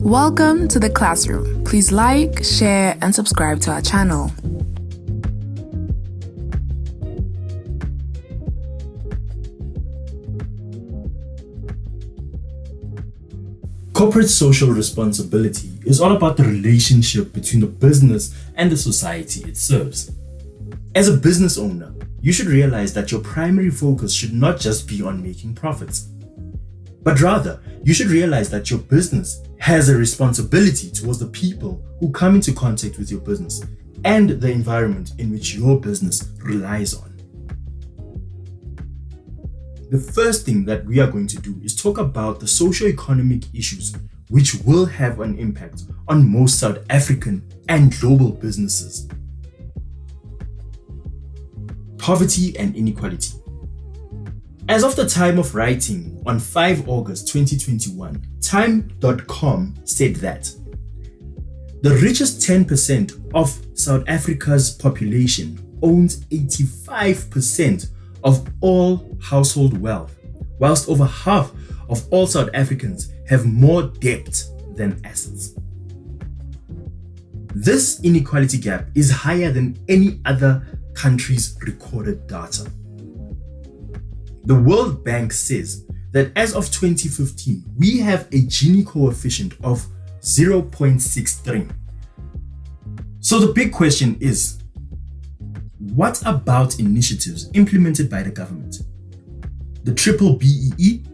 Welcome to the classroom. Please like, share, and subscribe to our channel. Corporate social responsibility is all about the relationship between the business and the society it serves. As a business owner, you should realize that your primary focus should not just be on making profits, but rather you should realize that your business has a responsibility towards the people who come into contact with your business and the environment in which your business relies on. The first thing that we are going to do is talk about the socio-economic issues which will have an impact on most South African and global businesses. Poverty and inequality. As of the time of writing on 5 August 2021, Time.com said that the richest 10% of South Africa's population owns 85% of all household wealth, whilst over half of all South Africans have more debt than assets. This inequality gap is higher than any other country's recorded data. The World Bank says that as of 2015, we have a Gini coefficient of 0.63. So the big question is, what about initiatives implemented by the government? The BBBEE,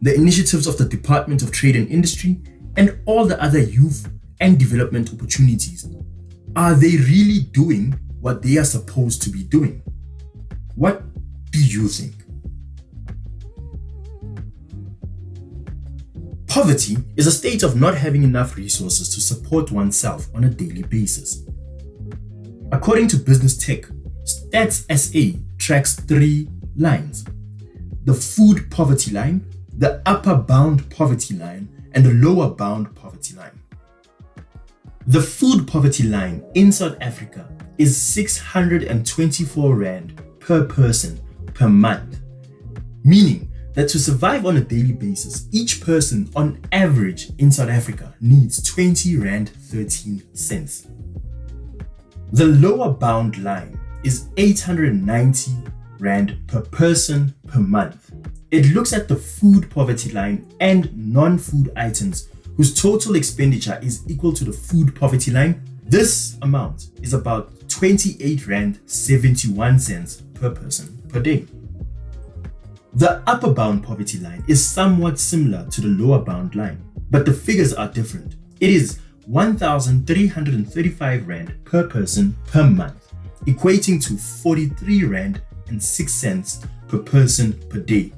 the initiatives of the Department of Trade and Industry, and all the other youth and development opportunities. Are they really doing what they are supposed to be doing? What do you think? Poverty is a state of not having enough resources to support oneself on a daily basis. According to Business Tech, Stats SA tracks 3 lines: the food poverty line, the upper bound poverty line, and the lower bound poverty line. The food poverty line in South Africa is 624 Rand per person per month, meaning that to survive on a daily basis, each person on average in South Africa needs 20 Rand 13 cents. The lower bound line is 890 Rand per person per month. It looks at the food poverty line and non-food items whose total expenditure is equal to the food poverty line. This amount is about 28 Rand 71 cents per person per day. The upper bound poverty line is somewhat similar to the lower bound line, but the figures are different. It is 1,335 Rand per person per month, equating to 43 Rand and 6 cents per person per day.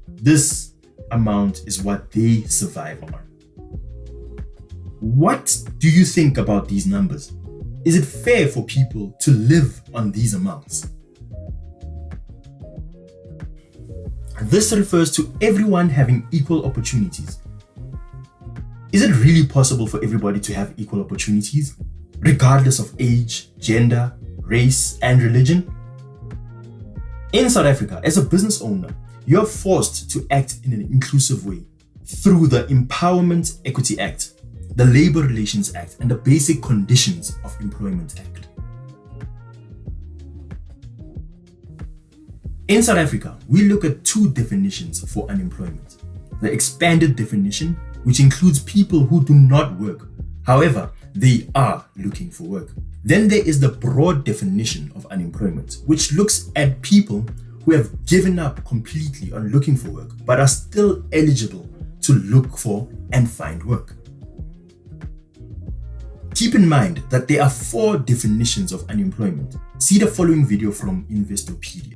This amount is what they survive on. What do you think about these numbers? Is it fair for people to live on these amounts? This refers to everyone having equal opportunities. Is it really possible for everybody to have equal opportunities, regardless of age, gender, race, and religion? In South Africa, as a business owner, you are forced to act in an inclusive way through the Empowerment Equity Act, the Labour Relations Act, and the Basic Conditions of Employment Act. In South Africa, we look at 2 definitions for unemployment. The expanded definition, which includes people who do not work, however, they are looking for work. Then there is the broad definition of unemployment, which looks at people who have given up completely on looking for work, but are still eligible to look for and find work. Keep in mind that there are 4 definitions of unemployment. See the following video from Investopedia.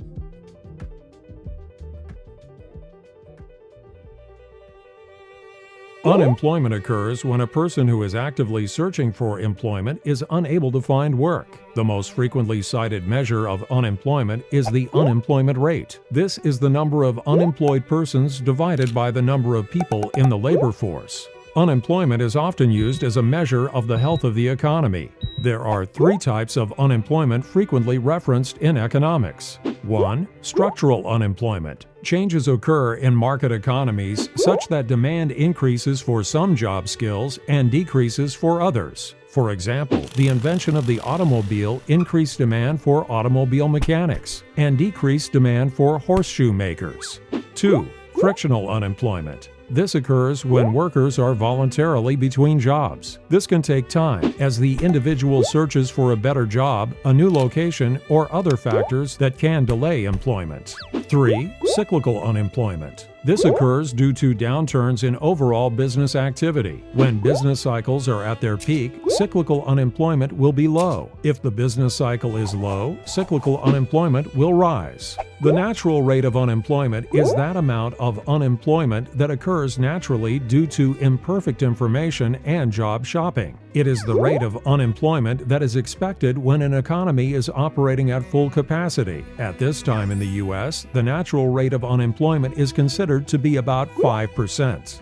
Unemployment occurs when a person who is actively searching for employment is unable to find work. The most frequently cited measure of unemployment is the unemployment rate. This is the number of unemployed persons divided by the number of people in the labor force. Unemployment is often used as a measure of the health of the economy. There are 3 types of unemployment frequently referenced in economics. 1. Structural unemployment. Changes occur in market economies such that demand increases for some job skills and decreases for others. For example, the invention of the automobile increased demand for automobile mechanics and decreased demand for horseshoe makers. 2. Frictional unemployment. This occurs when workers are voluntarily between jobs. This can take time as the individual searches for a better job, a new location, or other factors that can delay employment. 3. Cyclical unemployment. This occurs due to downturns in overall business activity. When business cycles are at their peak, cyclical unemployment will be low. If the business cycle is low, cyclical unemployment will rise. The natural rate of unemployment is that amount of unemployment that occurs naturally due to imperfect information and job shopping. It is the rate of unemployment that is expected when an economy is operating at full capacity. At this time in the U.S., the natural rate of unemployment is considered to be about 5%.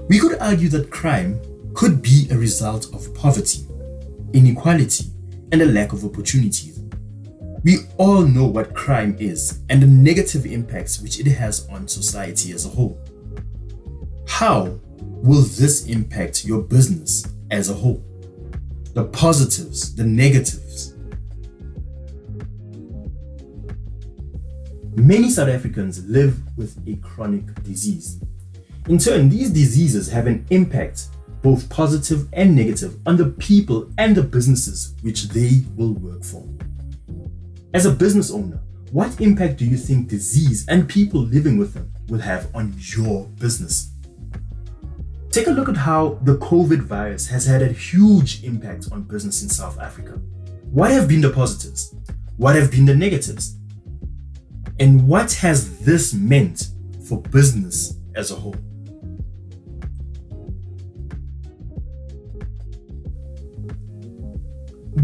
We could argue that crime could be a result of poverty, inequality, and a lack of opportunities. We all know what crime is and the negative impacts which it has on society as a whole. How will this impact your business as a whole? The positives, the negatives. Many South Africans live with a chronic disease. In turn, these diseases have an impact, both positive and negative, on the people and the businesses which they will work for. As a business owner, what impact do you think disease and people living with them will have on your business? Take a look at how the COVID virus has had a huge impact on business in South Africa. What have been the positives? What have been the negatives? And what has this meant for business as a whole?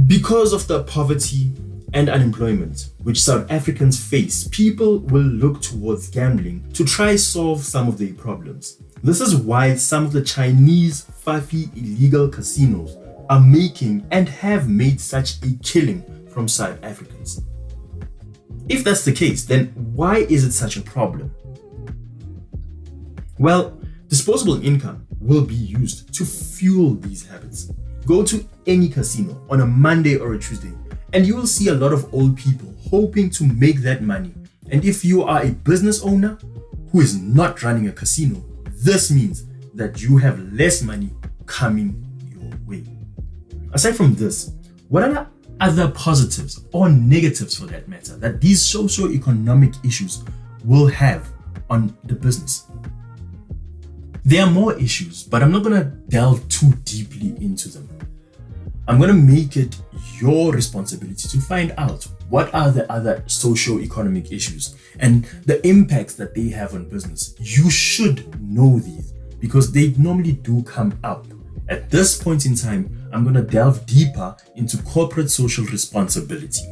Because of the poverty and unemployment which South Africans face, people will look towards gambling to try solve some of their problems. This is why some of the Chinese Phatu illegal casinos are making and have made such a killing from South Africans. If that's the case, then why is it such a problem? Well, disposable income will be used to fuel these habits. Go to any casino on a Monday or a Tuesday, and you will see a lot of old people hoping to make that money. And if you are a business owner who is not running a casino, this means that you have less money coming your way. Aside from this, what are the other positives or negatives for that matter that these socio-economic issues will have on the business? There are more issues, but I'm not going to delve too deeply into them. I'm going to make it your responsibility to find out what are the other socio-economic issues and the impacts that they have on business. You should know these because they normally do come up. At this point in time, I'm going to delve deeper into corporate social responsibility.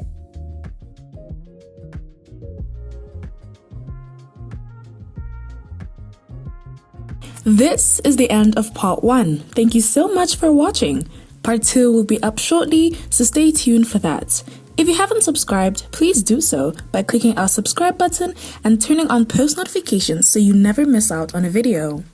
This is the end of part 1. Thank you so much for watching. Part 2 will be up shortly, so stay tuned for that. If you haven't subscribed, please do so by clicking our subscribe button and turning on post notifications so you never miss out on a video.